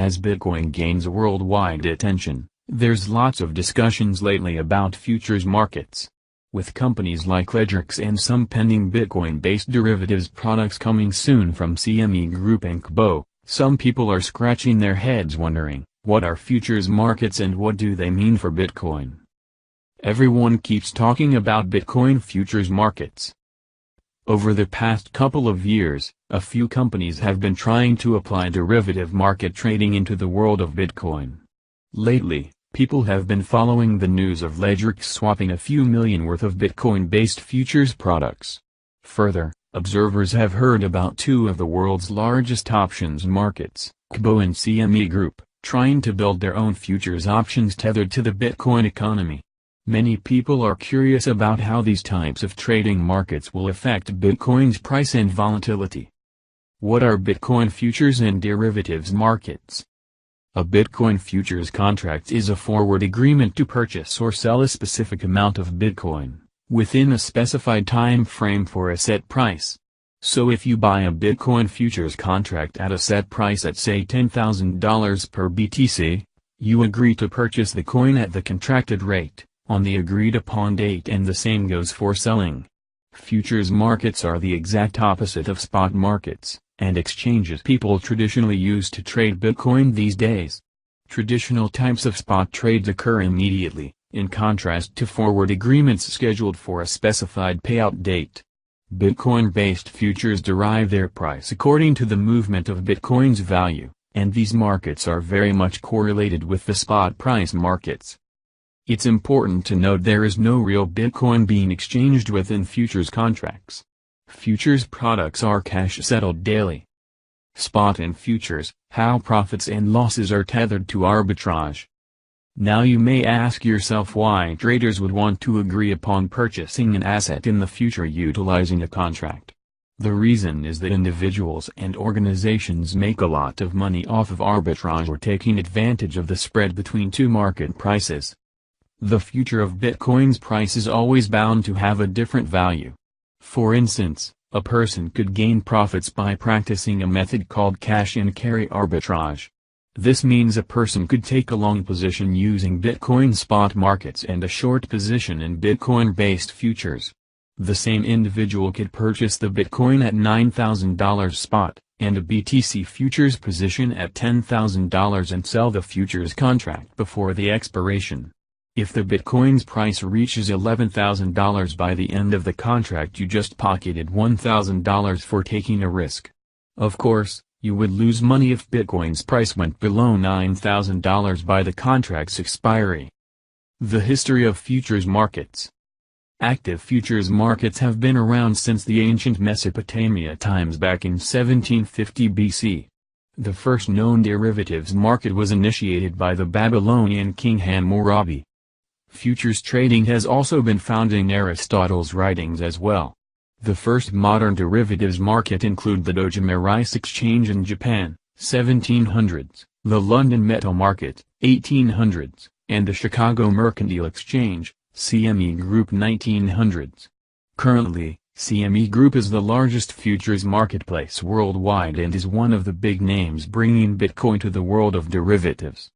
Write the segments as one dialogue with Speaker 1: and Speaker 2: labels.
Speaker 1: As Bitcoin gains worldwide attention, there's lots of discussions lately about futures markets. With companies like LedgerX and some pending Bitcoin-based derivatives products coming soon from CME Group and Cboe, some people are scratching their heads wondering, what are futures markets and what do they mean for Bitcoin? Everyone keeps talking about Bitcoin futures markets. Over the past couple of years, a few companies have been trying to apply derivative market trading into the world of Bitcoin. Lately, people have been following the news of LedgerX swapping a few million worth of Bitcoin-based futures products. Further, observers have heard about two of the world's largest options markets, Cboe and CME Group, trying to build their own futures options tethered to the Bitcoin economy. Many people are curious about how these types of trading markets will affect Bitcoin's price and volatility. What are Bitcoin futures and derivatives markets? A Bitcoin futures contract is a forward agreement to purchase or sell a specific amount of Bitcoin, within a specified time frame for a set price. So if you buy a Bitcoin futures contract at a set price at say $10,000 per BTC, you agree to purchase the coin at the contracted rate, on the agreed-upon date, and the same goes for selling. Futures markets are the exact opposite of spot markets, and exchanges people traditionally use to trade Bitcoin these days. Traditional types of spot trades occur immediately, in contrast to forward agreements scheduled for a specified payout date. Bitcoin-based futures derive their price according to the movement of Bitcoin's value, and these markets are very much correlated with the spot price markets. It's important to note there is no real Bitcoin being exchanged within futures contracts. Futures products are cash-settled daily. Spot and futures, how profits and losses are tethered to arbitrage. Now you may ask yourself why traders would want to agree upon purchasing an asset in the future utilizing a contract. The reason is that individuals and organizations make a lot of money off of arbitrage or taking advantage of the spread between two market prices. The future of Bitcoin's price is always bound to have a different value. For instance, a person could gain profits by practicing a method called cash and carry arbitrage. This means a person could take a long position using Bitcoin spot markets and a short position in Bitcoin-based futures. The same individual could purchase the Bitcoin at $9,000 spot, and a BTC futures position at $10,000 and sell the futures contract before the expiration. If the Bitcoin's price reaches $11,000 by the end of the contract, you just pocketed $1,000 for taking a risk. Of course, you would lose money if Bitcoin's price went below $9,000 by the contract's expiry. The history of futures markets. Active futures markets have been around since the ancient Mesopotamia times back in 1750 BC. The first known derivatives market was initiated by the Babylonian king Hammurabi. Futures trading has also been found in Aristotle's writings as well. The first modern derivatives market include the Dojima Rice Exchange in Japan, 1700s, the London Metal Market, 1800s, and the Chicago Mercantile Exchange, CME Group, 1900s. Currently, CME Group is the largest futures marketplace worldwide and is one of the big names bringing Bitcoin to the world of derivatives.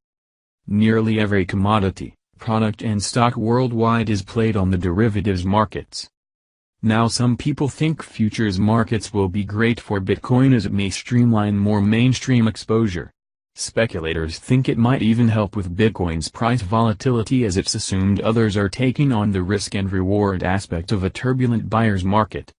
Speaker 1: Nearly every commodity, product and stock worldwide is played on the derivatives markets. Now some people think futures markets will be great for Bitcoin as it may streamline more mainstream exposure. Speculators think it might even help with Bitcoin's price volatility as it's assumed others are taking on the risk and reward aspect of a turbulent buyer's market.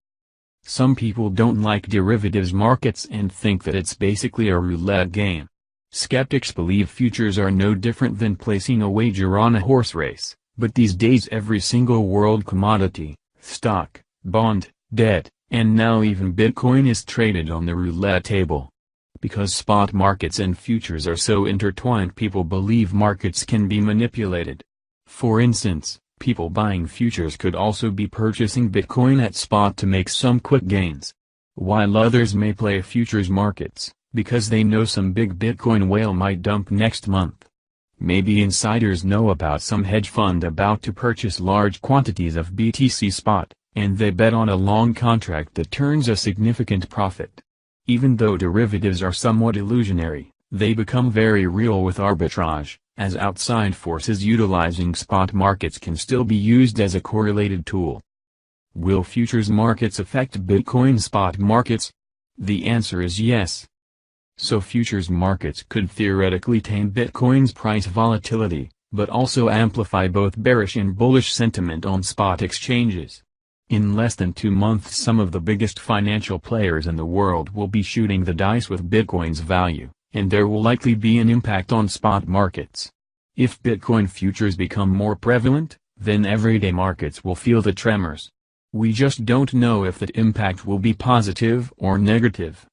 Speaker 1: Some people don't like derivatives markets and think that it's basically a roulette game. Skeptics believe futures are no different than placing a wager on a horse race, but these days every single world commodity, stock, bond, debt, and now even Bitcoin is traded on the roulette table. Because spot markets and futures are so intertwined, people believe markets can be manipulated. For instance, people buying futures could also be purchasing Bitcoin at spot to make some quick gains. While others may play futures markets, because they know some big Bitcoin whale might dump next month. Maybe insiders know about some hedge fund about to purchase large quantities of BTC spot, and they bet on a long contract that turns a significant profit. Even though derivatives are somewhat illusionary, They become very real with arbitrage, as outside forces utilizing spot markets can still be used as a correlated tool. Will futures markets affect Bitcoin spot markets? The answer is yes. So futures markets could theoretically tame Bitcoin's price volatility, but also amplify both bearish and bullish sentiment on spot exchanges. In less than 2 months, some of the biggest financial players in the world will be shooting the dice with Bitcoin's value, and there will likely be an impact on spot markets. If Bitcoin futures become more prevalent, then everyday markets will feel the tremors. We just don't know if that impact will be positive or negative.